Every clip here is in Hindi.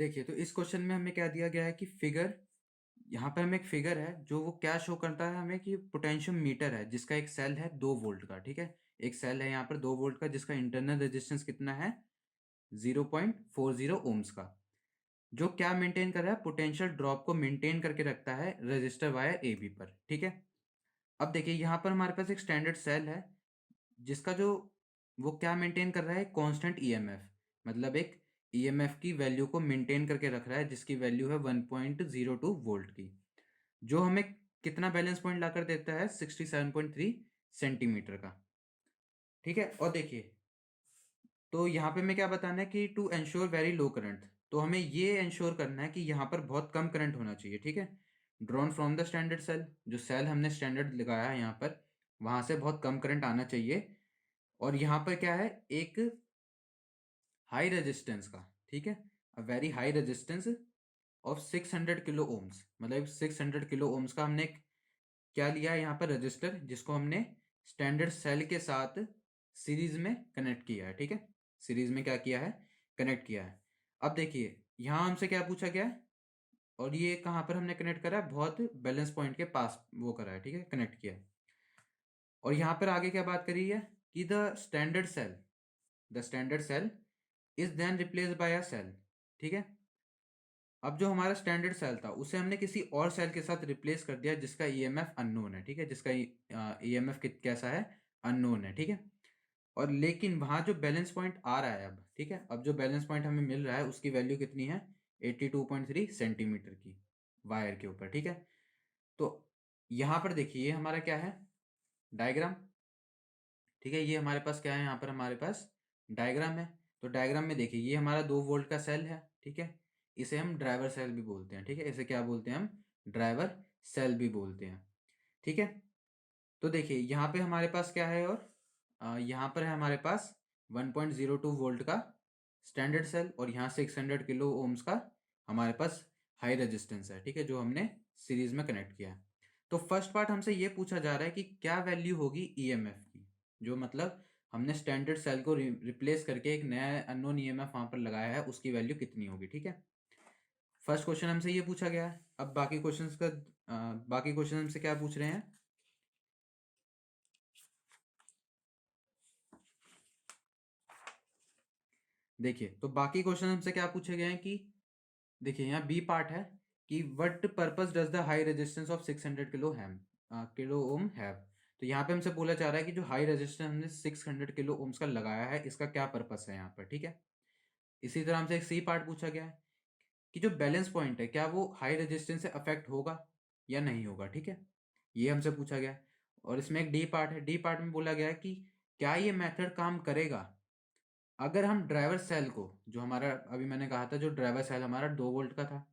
देखिए, तो इस क्वेश्चन में हमें क्या दिया गया है कि फिगर, यहाँ पे हमें एक फिगर है जो वो क्या शो करता है हमें कि पोटेंशियोमीटर है जिसका एक सेल है 2 वोल्ट का, ठीक है? एक सेल है यहाँ पर 2 वोल्ट का जिसका इंटरनल रेजिस्टेंस कितना है 0.40 ओम्स का, जो क्या मेंटेन कर रहा है, पोटेंशियल ड्रॉप को मेंटेन करके रखता है रजिस्टर वायर AB पर, ठीक है? अब देखिए यहाँ पर हमारे पास एक स्टैंडर्ड सेल है जिसका जो वो क्या मेंटेन कर रहा है, कांस्टेंट ईएमएफ, मतलब एक ईएमएफ की वैल्यू को मेंटेन करके रख रहा है जिसकी वैल्यू है 1.02 वोल्ट की, जो हमें कितना बैलेंस पॉइंट लाकर देता है 67.3 सेंटीमीटर का, ठीक है? और देखिए, तो यहाँ पे मैं क्या बताना है कि to ensure very low current, तो हमें ये एंश्योर करना है कि यहाँ पर बहुत कम करंट होना चाहिए, ठीक है? Drawn from the standard cell, जो सेल हमने स्टैंडर्ड लगाया है यहाँ पर, वहाँ से बहुत कम करंट आना चाहिए। और यहाँ पर क्या है, एक हाई रेजिस्टेंस का, ठीक है, a very high resistance of 600 kilo ohms, मतलब 600 किलो ओम्स का हमने क्या लिया है यहाँ पर रजिस्टर, जिसको हमने स्टैंडर्ड सेल के साथ सीरीज में कनेक्ट किया है, ठीक है? सीरीज में क्या किया है, कनेक्ट किया है। अब देखिए यहाँ हमसे क्या पूछा गया है, और ये कहाँ पर हमने कनेक्ट करा है, बहुत बैलेंस पॉइंट के पास वो करा है, ठीक है, कनेक्ट किया है। और यहाँ पर आगे क्या बात करी है कि the standard cell is then replace by a cell, ठीक है? अब जो हमारा स्टैंडर्ड सेल था उसे हमने किसी और सेल के साथ रिप्लेस कर दिया जिसका ईएमएफ अननोन है, ठीक है, जिसका ईएमएफ कैसा है, अननोन है, ठीक है? और लेकिन वहाँ जो बैलेंस पॉइंट आ रहा है अब, ठीक है, अब जो बैलेंस पॉइंट हमें मिल रहा है उसकी वैल्यू कितनी है, 82.3 सेंटीमीटर की वायर के ऊपर, ठीक है? तो यहाँ पर देखिए ये हमारा क्या है, डायग्राम, ठीक है? ये हमारे पास क्या है, यहाँ पर हमारे पास डायग्राम है। तो डायग्राम में देखिए ये हमारा 2 वोल्ट का सेल है, ठीक है? इसे हम ड्राइवर सेल भी बोलते हैं, ठीक है? इसे क्या बोलते हैं हम, ड्राइवर सेल भी बोलते हैं, ठीक है? तो देखिए यहाँ पे हमारे पास क्या है, और यहाँ पर है हमारे पास 1.02 वोल्ट का स्टैंडर्ड सेल, और यहाँ 600 किलो ओम्स का हमारे पास हाई रेजिस्टेंस है, ठीक है, जो हमने सीरीज में कनेक्ट किया है। तो फर्स्ट पार्ट हमसे ये पूछा जा रहा है कि क्या वैल्यू होगी ईएमएफ की, जो मतलब हमने स्टैंडर्ड सेल को रिप्लेस करके एक नया अननोन ईएमएफ वहाँ पर लगाया है, उसकी वैल्यू कितनी होगी, ठीक है? फर्स्ट क्वेश्चन हमसे ये पूछा गया है। अब बाकी क्वेश्चन हमसे क्या पूछ रहे हैं, देखिए, तो बाकी क्वेश्चन हमसे क्या पूछे गए हैं कि देखिए यहाँ बी पार्ट है कि what purpose does the high resistance of 600 kilo ohm have. तो यहाँ पे हमसे बोला जा रहा है कि जो हाई रेजिस्टेंस हमने 600 किलो ओम्स का लगाया है इसका क्या पर्पस है यहाँ पर, ठीक है? इसी तरह हमसे एक सी पार्ट पूछा गया है कि जो बैलेंस पॉइंट है क्या वो हाई रेजिस्टेंस से अफेक्ट होगा या नहीं होगा, ठीक है? ये हमसे पूछा गया है। और इसमें एक डी पार्ट है, डी पार्ट में बोला गया है कि क्या ये मेथड काम करेगा अगर हम ड्राइवर सेल को, जो हमारा अभी मैंने कहा था जो ड्राइवर सेल हमारा 2 वोल्ट का था,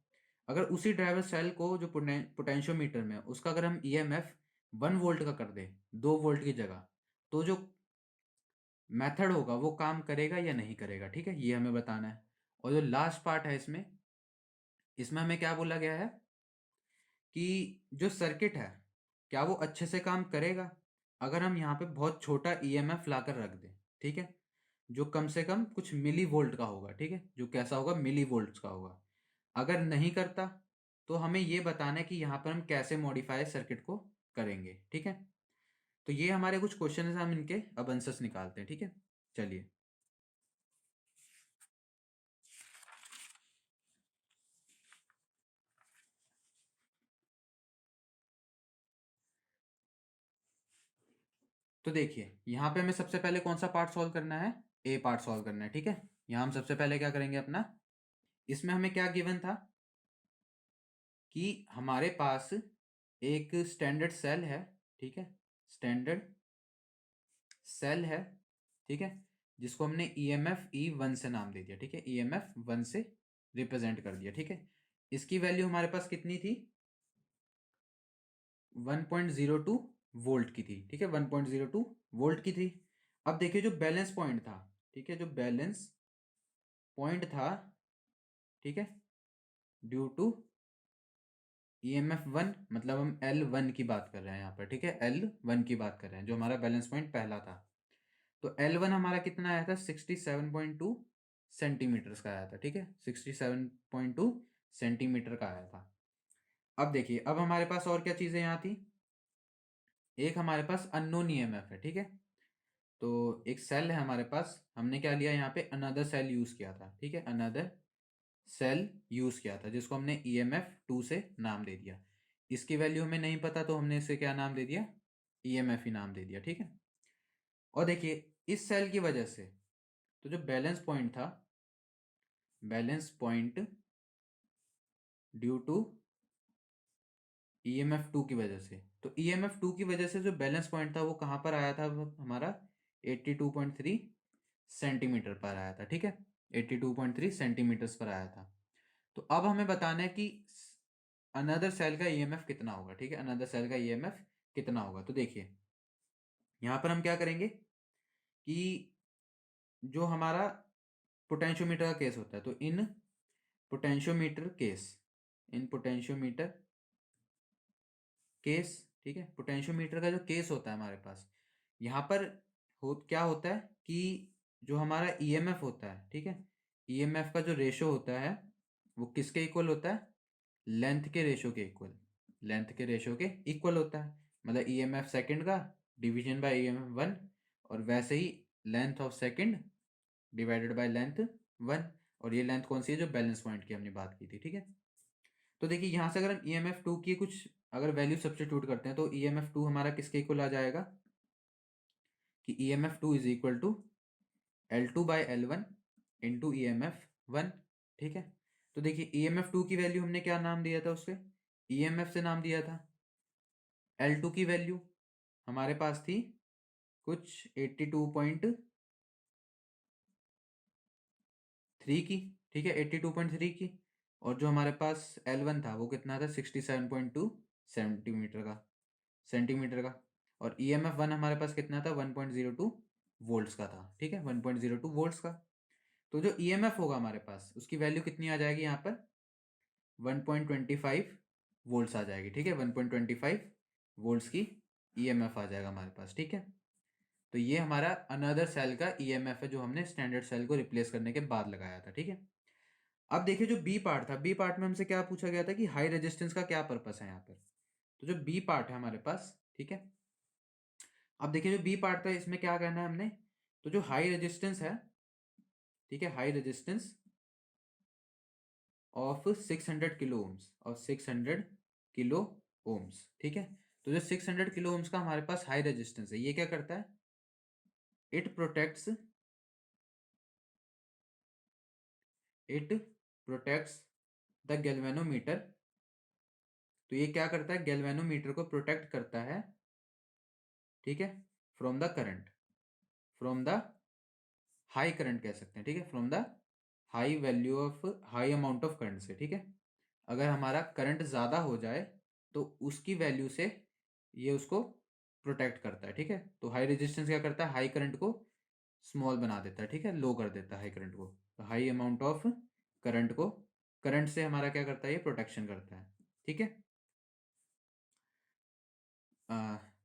अगर उसी ड्राइवर सेल को जो पोटेंशियोमीटर में उसका अगर हम ईएमएफ 1 वोल्ट का कर दें 2 वोल्ट की जगह, तो जो मेथड होगा वो काम करेगा या नहीं करेगा, ठीक है? ये हमें बताना है। और जो लास्ट पार्ट है इसमें इसमें हमें क्या बोला गया है कि जो सर्किट है क्या वो अच्छे से काम करेगा अगर हम यहाँ पे बहुत छोटा ईएमएफ लाकर रख दें, ठीक है, जो कम से कम कुछ मिली वोल्ट का होगा, ठीक है, जो कैसा होगा, मिली वोल्ट्स का होगा। अगर नहीं करता तो हमें ये बताना है कि यहाँ पर हम कैसे मॉडिफाई सर्किट को करेंगे, ठीक है? तो ये हमारे कुछ क्वेश्चन है, हम इनके अब आंसर्स निकालते हैं, ठीक है? चलिए, तो देखिए यहाँ पे हमें सबसे पहले कौन सा पार्ट सॉल्व करना है, ए पार्ट सॉल्व करना है, ठीक है? यहाँ हम सबसे पहले क्या करेंगे अपना, इसमें हमें क्या गिवन था कि हमारे पास एक स्टैंडर्ड सेल है, ठीक है, स्टैंडर्ड सेल है, ठीक है, जिसको हमने ईएमएफ E1 से नाम दे दिया, ठीक है, ईएमएफ 1 से रिप्रेजेंट कर दिया, ठीक है? इसकी वैल्यू हमारे पास कितनी थी, 1.02 वोल्ट की थी, ठीक है, 1.02 वोल्ट की थी। अब देखिए जो बैलेंस पॉइंट था, ठीक है, जो बैलेंस पॉइंट था, ठीक है, ड्यू टू EMF 1, मतलब हम L1 की बात कर रहे हैं यहाँ पर, ठीक है, L1 की बात कर रहे हैं, जो हमारा बैलेंस पॉइंट पहला था। तो L1 हमारा कितना आया था, 67.2 सेंटीमीटर्स का आया था, ठीक है, 67.2 सेंटीमीटर का आया था। अब देखिए, अब हमारे पास और क्या चीज़ें यहाँ थी, एक हमारे पास अननोन ईएमएफ है, ठीक है। तो एक सेल है हमारे पास, हमने क्या लिया यहाँ पे, अनदर सेल यूज़ किया था, ठीक है, अनदर सेल यूज़ किया था जिसको हमने EMF2 से नाम दे दिया। इसकी वैल्यू हमें नहीं पता तो हमने इसे क्या नाम दे दिया, EMF ही नाम दे दिया, ठीक है। और देखिए इस सेल की वजह से तो जो बैलेंस पॉइंट था, balance point due to EMF2 की वजह से, तो EMF2 की वजह से जो बैलेंस पॉइंट था वो कहाँ पर आया था, वो हमारा 82.3 सेंटीमीटर पर आया था, ठीक है, 82.3 सेंटीमीटर्स पर आया था। तो अब हमें बताना है कि अनदर सेल का EMF कितना होगा, ठीक है, अनदर सेल का EMF कितना होगा। तो देखिए यहाँ पर हम क्या करेंगे कि जो हमारा पोटेंशियोमीटर का केस होता है, तो इन पोटेंशियोमीटर केस, इन पोटेंशियोमीटर केस, ठीक है, पोटेंशियोमीटर का जो केस होता है हमारे पास, यहाँ पर क्या होता है कि जो हमारा EMF होता है, ठीक है, EMF का जो रेशो होता है वो किसके इक्वल होता है, लेंथ के रेशो के इक्वल, लेंथ के रेशो के इक्वल होता है। मतलब EMF सेकंड का डिवीजन बाय EMF1, और वैसे ही length of second divided by length 1, और ये लेंथ कौन सी है, जो बैलेंस पॉइंट की हमने बात की थी, ठीक है। तो देखिए यहाँ से अगर हम EMF2 की कुछ अगर वैल्यू सब्स्टिट्यूट करते हैं तो EMF2 हमारा किसके इक्वल आ जाएगा कि EMF2 is equal to L2/L1 into EMF1, ठीक है। तो देखिए EMF2 की वैल्यू हमने क्या नाम दिया था, उससे EMF से नाम दिया था। L2 की वैल्यू हमारे पास थी कुछ 82.3 की, ठीक है, 82.3 की, और जो हमारे पास L1 था वो कितना था, 67.2 सेंटीमीटर का, और EMF1 हमारे पास कितना था, 1.02 वोल्ट्स का था, ठीक है, 1.02 वोल्ट्स का। तो जो EMF होगा हमारे पास उसकी वैल्यू कितनी आ जाएगी यहाँ पर, 1.25 वोल्ट्स आ जाएगी, ठीक है, 1.25 वोल्ट्स की EMF आ जाएगा हमारे पास, ठीक है। तो ये हमारा अनदर सेल का EMF है जो हमने स्टैंडर्ड सेल को रिप्लेस करने के बाद लगाया था, ठीक है। अब देखिए जो बी पार्ट था, बी पार्ट में हमसे क्या पूछा गया था कि हाई रेजिस्टेंस का क्या पर्पस है यहाँ पर। तो जो बी पार्ट है हमारे पास, ठीक है, अब देखिए जो बी पार्ट था इसमें क्या करना है हमने, तो जो हाई रेजिस्टेंस है, ठीक है, high resistance of 600 kilo ohms, और 600 किलो ओम्स, ठीक है। तो जो 600 किलो ओम्स का हमारे पास हाई रेजिस्टेंस है, ये क्या करता है, इट प्रोटेक्ट्स द गैल्वेनोमीटर। तो ये क्या करता है, गैल्वेनोमीटर को प्रोटेक्ट करता है, ठीक है, from the current, from the high current कह सकते हैं, ठीक है, from the high value of high amount of current से, ठीक है। अगर हमारा करंट ज़्यादा हो जाए तो उसकी वैल्यू से ये उसको प्रोटेक्ट करता है, ठीक है। तो हाई रेजिस्टेंस क्या करता है, हाई करंट को स्मॉल बना देता है, ठीक है, लो कर देता है हाई करंट को। तो हाई अमाउंट ऑफ करंट को, करंट से हमारा क्या करता है, ये प्रोटेक्शन करता है, ठीक है,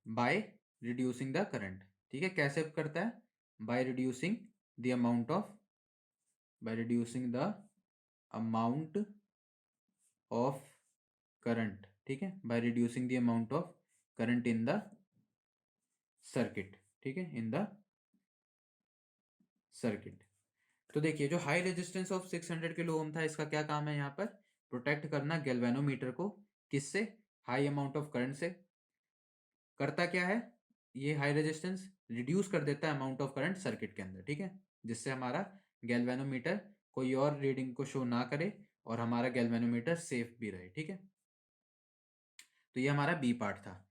बाय रिड्यूसिंग द करंट, ठीक है। कैसे करता है, by reducing the amount of, by reducing the amount of current, ठीक है, by reducing the amount of current in the circuit, ठीक है, इन द सर्किट। तो देखिए जो high resistance of 600 kilo ohm था, इसका क्या काम है यहाँ पर, प्रोटेक्ट करना गैल्वेनोमीटर को, किससे, हाई अमाउंट ऑफ करंट से। करता क्या है ये हाई रेजिस्टेंस, रिड्यूस कर देता है अमाउंट ऑफ करंट सर्किट के अंदर, ठीक है, जिससे हमारा गैल्वेनोमीटर कोई और रीडिंग को शो ना करे और हमारा गैल्वेनोमीटर सेफ भी रहे, ठीक है। तो ये हमारा बी पार्ट था।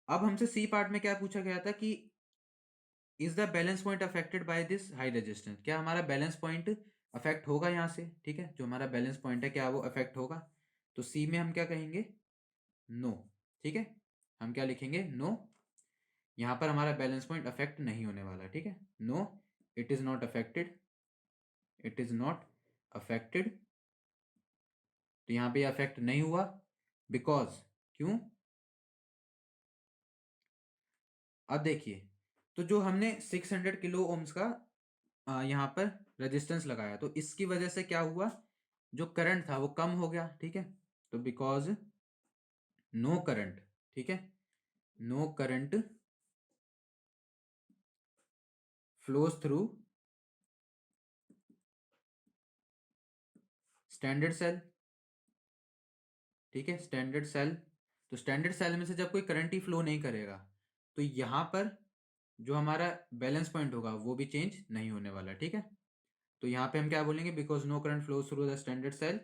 अब हमसे सी पार्ट में क्या पूछा गया था कि is the balance point affected by this high resistance, क्या हमारा बैलेंस पॉइंट अफेक्ट होगा यहाँ से, ठीक है, जो हमारा बैलेंस पॉइंट है क्या वो अफेक्ट होगा। तो सी में हम क्या कहेंगे, नो, ठीक है, हम क्या लिखेंगे, नो, यहाँ पर हमारा बैलेंस पॉइंट अफेक्ट नहीं होने वाला, ठीक है, no, it is not affected, it is not affected. तो यहाँ पे अफेक्ट नहीं हुआ, बिकॉज, क्यों, अब देखिए तो जो हमने 600 किलो ओम्स का यहाँ पर रेजिस्टेंस लगाया, तो इसकी वजह से क्या हुआ, जो करंट था वो कम हो गया, ठीक है। तो बिकॉज नो करंट, ठीक है, no current flows through standard cell, ठीक है, स्टैंडर्ड सेल। तो स्टैंडर्ड सेल में से जब कोई करंट ही फ्लो नहीं करेगा तो यहाँ पर जो हमारा बैलेंस पॉइंट होगा वो भी चेंज नहीं होने वाला, ठीक है। तो यहाँ पे हम क्या बोलेंगे, because no current flows through the standard cell,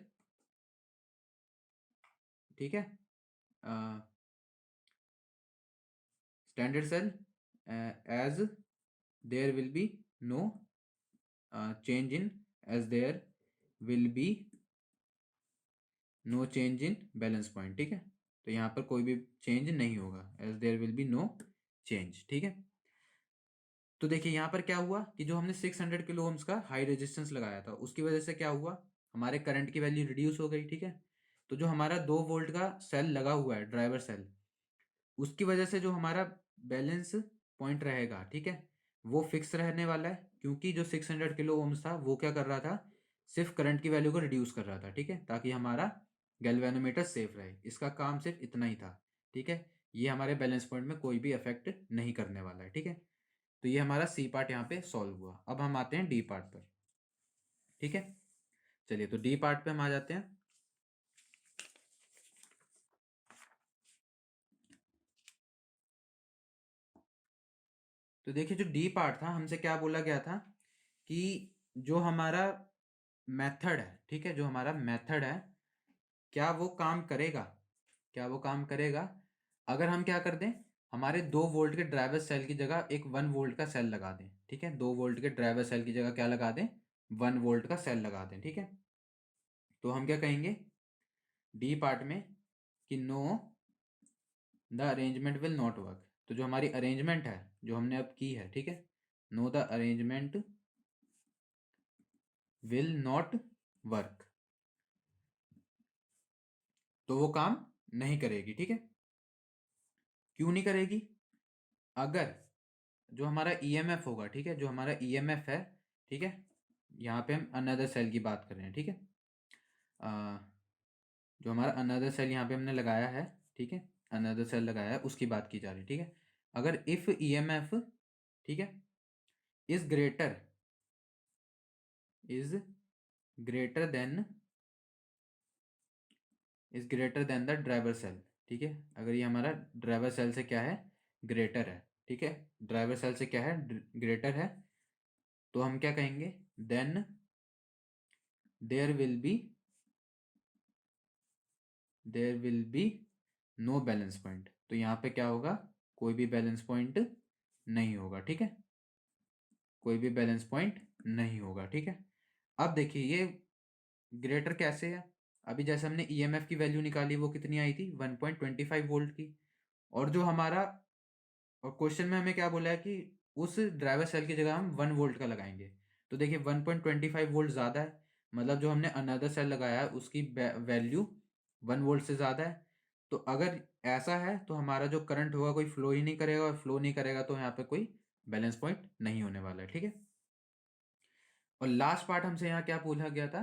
ठीक है, standard cell as there will be no change in, as there will be no change in balance point, ठीक है। तो यहाँ पर कोई भी चेंज नहीं होगा, as there will be no change, ठीक है। तो देखिए यहाँ पर क्या हुआ कि जो हमने 600 किलो ओम्स का हाई रेजिस्टेंस लगाया था उसकी वजह से क्या हुआ, हमारे करंट की वैल्यू रिड्यूस हो गई, ठीक है। तो जो हमारा 2 वोल्ट का सेल लगा हुआ है, ड्राइवर सेल, उसकी वजह से जो हमारा बैलेंस पॉइंट रहेगा, ठीक है, वो फिक्स रहने वाला है, क्योंकि जो 600 किलो ओम्स था वो क्या कर रहा था, सिर्फ करंट की वैल्यू को रिड्यूस कर रहा था, ठीक है, ताकि हमारा गैल्वेनोमीटर सेफ रहे। इसका काम सिर्फ इतना ही था, ठीक है। ये हमारे बैलेंस पॉइंट में कोई भी इफेक्ट नहीं करने वाला है, ठीक है। तो ये हमारा सी पार्ट यहाँ पे सॉल्व हुआ। अब हम आते हैं डी पार्ट पर, ठीक है। चलिए तो डी पार्ट पे हम आ जाते हैं। तो देखिए जो डी पार्ट था, हमसे क्या बोला गया था कि जो हमारा मेथड है, ठीक है, जो हमारा मेथड है, क्या वो काम करेगा, क्या वो काम करेगा अगर हम क्या कर दें, हमारे 2 वोल्ट के ड्राइवर सेल की जगह एक 1 वोल्ट का सेल लगा दें, ठीक है। 2 वोल्ट के ड्राइवर सेल की जगह क्या लगा दें, 1 वोल्ट का सेल लगा दें, ठीक है। तो हम क्या कहेंगे डी पार्ट में कि know the arrangement will not work. तो जो हमारी अरेंजमेंट है जो हमने अब की है, ठीक है, know the arrangement will not work, तो वो काम नहीं करेगी, ठीक है। क्यों नहीं करेगी, अगर जो हमारा ईएमएफ होगा, ठीक है, जो हमारा ईएमएफ है, ठीक है, यहाँ पे हम अनदर सेल की बात कर रहे हैं, ठीक है, जो हमारा अनदर सेल यहाँ पे हमने लगाया है, ठीक है, अनदर सेल लगाया है उसकी बात की जा रही है, ठीक है। अगर इफ ईएमएफ, ठीक है, is greater than the driver cell, ठीक है। अगर ये हमारा ड्राइवर सेल से क्या है, ग्रेटर है, ठीक है, ड्राइवर सेल से क्या है, ग्रेटर है, तो हम क्या कहेंगे, then there will be no balance point. तो यहाँ पे क्या होगा, कोई भी बैलेंस पॉइंट नहीं होगा, ठीक है, कोई भी बैलेंस पॉइंट नहीं होगा, ठीक है। अब देखिए ये ग्रेटर कैसे है, अभी जैसे हमने ईएमएफ की वैल्यू निकाली वो कितनी आई थी, 1.25 वोल्ट की, और जो हमारा, और क्वेश्चन में हमें क्या बोला है कि उस ड्राइवर सेल की जगह हम 1 वोल्ट का लगाएंगे। तो देखिए 1.25 वोल्ट ज़्यादा है, मतलब जो हमने अनदर सेल लगाया है उसकी वैल्यू 1 वोल्ट से ज़्यादा है। तो अगर ऐसा है तो हमारा जो करंट होगा कोई फ्लो ही नहीं करेगा, और फ्लो नहीं करेगा तो यहाँ पे कोई बैलेंस पॉइंट नहीं होने वाला है, ठीक है। और लास्ट पार्ट हमसे यहाँ क्या पूछा गया था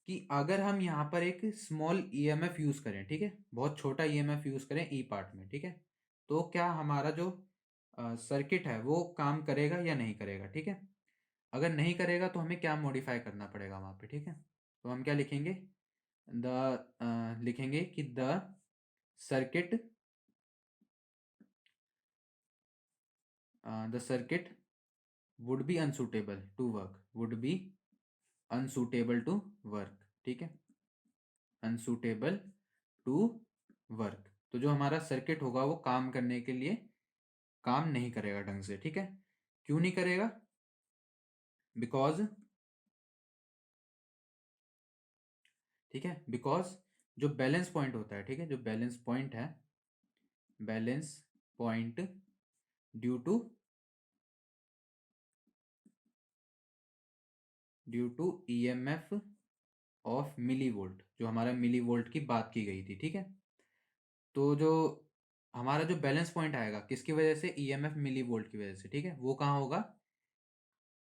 कि अगर हम यहाँ पर एक स्मॉल ईएमएफ यूज़ करें, ठीक है, बहुत छोटा ईएमएफ यूज़ करें ई पार्ट में, ठीक है, तो क्या हमारा जो सर्किट है वो काम करेगा या नहीं करेगा, ठीक है। अगर नहीं करेगा तो हमें क्या मॉडिफाई करना पड़ेगा वहाँ पे, ठीक है। तो हम क्या लिखेंगे, लिखेंगे कि the circuit would be unsuitable to work, ठीक है, अनसूटेबल टू वर्क। तो जो हमारा सर्किट होगा वो काम करने के लिए काम नहीं करेगा ढंग से, ठीक है। क्यों नहीं करेगा, बिकॉज, ठीक है, बिकॉज जो बैलेंस पॉइंट होता है, ठीक है, जो बैलेंस पॉइंट है, balance point due to EMF of millivolt, जो हमारा मिली वोल्ट की बात की गई थी, ठीक है। तो जो हमारा जो बैलेंस पॉइंट आएगा किसकी वजह से, ईएमएफ मिली वोल्ट की वजह से, ठीक है, वो कहाँ होगा,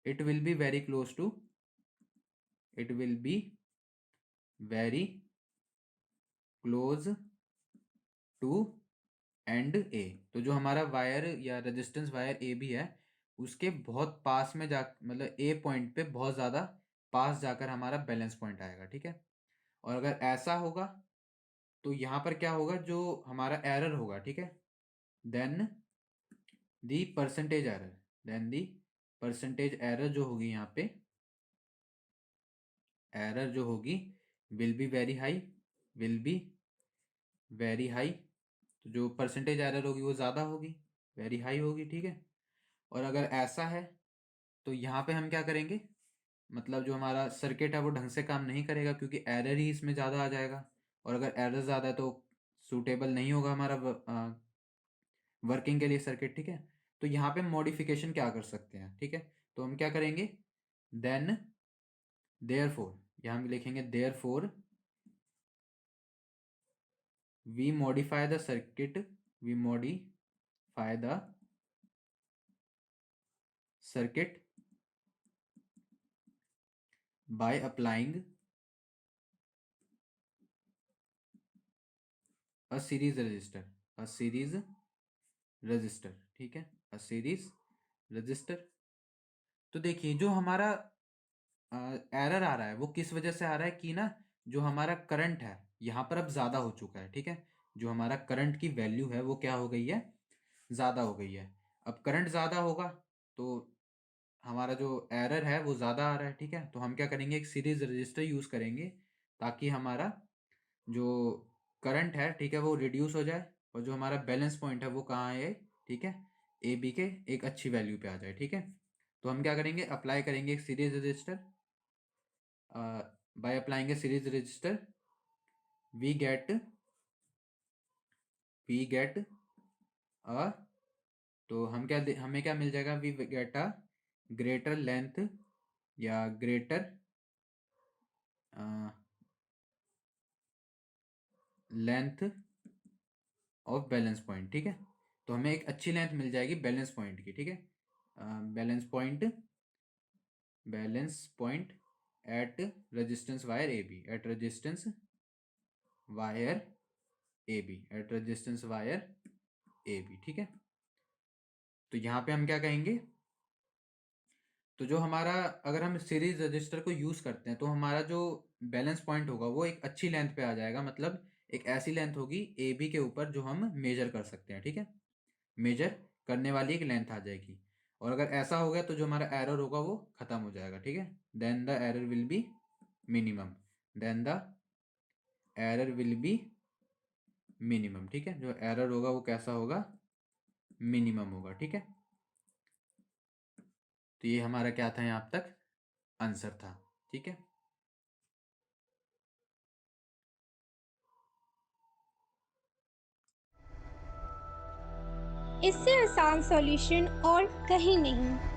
it will be very close to, it will be very close to and A. तो जो हमारा वायर या रेजिस्टेंस वायर ए भी है उसके बहुत पास में जा, मतलब ए पॉइंट पे बहुत ज़्यादा पास जाकर हमारा बैलेंस पॉइंट आएगा, ठीक है। और अगर ऐसा होगा तो यहाँ पर क्या होगा, जो हमारा एरर होगा, ठीक है, then the percentage error, then the percentage error जो होगी यहाँ पे, एरर जो होगी will be very high, will be very high. तो जो परसेंटेज एरर होगी वो ज़्यादा होगी, वेरी हाई होगी, ठीक है। और अगर ऐसा है तो यहाँ पे हम क्या करेंगे, मतलब जो हमारा सर्किट है वो ढंग से काम नहीं करेगा क्योंकि एरर ही इसमें ज़्यादा आ जाएगा। और अगर एरर ज़्यादा है तो सूटेबल नहीं होगा हमारा वर्किंग के लिए सर्किट, ठीक है। तो यहाँ पे मॉडिफिकेशन क्या कर सकते हैं, ठीक है। तो हम क्या करेंगे, देन देयरफॉर, यहाँ भी लिखेंगे therefore we modify the circuit, we modify the circuit by applying a series resistor, a series resistor, ठीक है, a series resistor। तो देखिए जो हमारा एरर आ रहा है वो किस वजह से आ रहा है कि ना जो हमारा करंट है यहाँ पर अब ज़्यादा हो चुका है, ठीक है। जो हमारा करंट की वैल्यू है वो क्या हो गई है, ज़्यादा हो गई है। अब करंट ज़्यादा होगा तो हमारा जो एरर है वो ज़्यादा आ रहा है, ठीक है। तो हम क्या करेंगे, एक सीरीज रजिस्टर यूज़ करेंगे ताकि हमारा जो करंट है, ठीक है, वो रिड्यूस हो जाए और जो हमारा बैलेंस पॉइंट है वो कहाँ है, ठीक है, ए बी के एक अच्छी वैल्यू पे आ जाए, ठीक है। तो हम क्या करेंगे, अप्लाई करेंगे एक series register, by applying a series register we get a, तो हम क्या हमें क्या मिल जाएगा, we get a greater length या greater length of balance point, ठीक है। तो हमें एक अच्छी लेंथ मिल जाएगी बैलेंस पॉइंट की, ठीक है, balance point at resistance wire A B, at resistance wire A B, at resistance wire A B, ठीक है। तो यहाँ पे हम क्या कहेंगे, तो जो हमारा अगर हम सीरीज रजिस्टर को यूज़ करते हैं तो हमारा जो बैलेंस पॉइंट होगा वो एक अच्छी लेंथ पे आ जाएगा, मतलब एक ऐसी लेंथ होगी ए बी के ऊपर जो हम मेजर कर सकते हैं, ठीक है, मेजर करने वाली एक लेंथ आ जाएगी। और अगर ऐसा हो गया तो जो हमारा एरर होगा वो ख़त्म हो जाएगा, ठीक है, then the error will be minimum, then the error will be minimum, ठीक है। जो एरर होगा वो कैसा होगा, मिनिमम होगा, ठीक है। तो ये हमारा क्या था यहाँ तक आंसर था, ठीक है। इससे आसान सॉल्यूशन और कहीं नहीं।